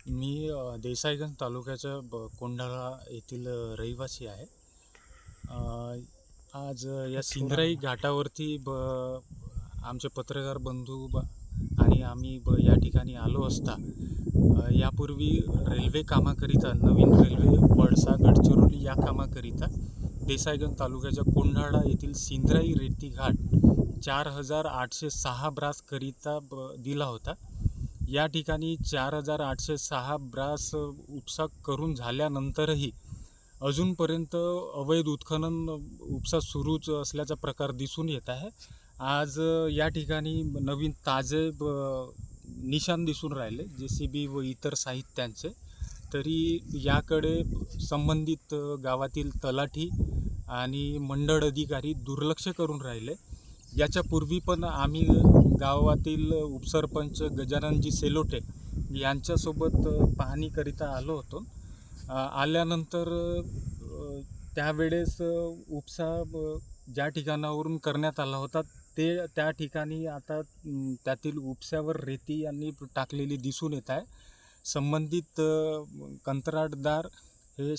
मी देसाईगंज तालुक्याच्या कोंढाळा येथील रहिवासी आहे. अ, आज या सिंधराई घाटावरती आमचे पत्रकार बंधू आणि आम्ही या ठिकाणी आलो असता यापूर्वी रेल्वे कामाकरिता नवीन रेल्वे वळसा गडचिरोली या कामाकरिता देसाईगंज तालुक्याच्या कोंढाळा येथील सिंधराई रेती घाट 4806 ब्रासकरिता दिला होता. या ठिकाणी 4806 ब्रास उपसा करून झाल्यानंतरही अजूनपर्यंत अवैध उत्खनन उपसा सुरूच असल्याचा प्रकार दिसून येत आहे. आज या ठिकाणी नवीन ताजे निशाण दिसून राहिले JCB व इतर साहित्यांचे. तरी याकडे संबंधित गावातील तलाठी आणि मंडळ अधिकारी दुर्लक्ष करून राहिले. याच्यापूर्वी पण आम्ही गावातील उपसरपंच गजाननजी सेलोटे यांच्यासोबत पाहणीकरिता आलो होतो. आल्यानंतर त्यावेळेस उपसा ज्या ठिकाणावरून करण्यात आला होता त्या ठिकाणी आता त्यातील उपस्यावर रेती यांनी टाकलेली दिसून येत आहे. संबंधित कंत्राटदार हे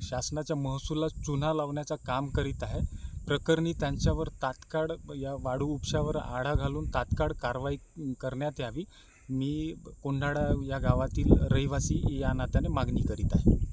शासनाच्या महसुलात चुना लावण्याचं काम करीत आहे. प्रकरणी त्यांच्यावर तात्काळ या वाळू उपशावर आळा घालून तात्काळ कारवाई करण्यात यावी. मी कोंढाळा या गावातील रहिवासी या नात्याने मागणी करीत आहे.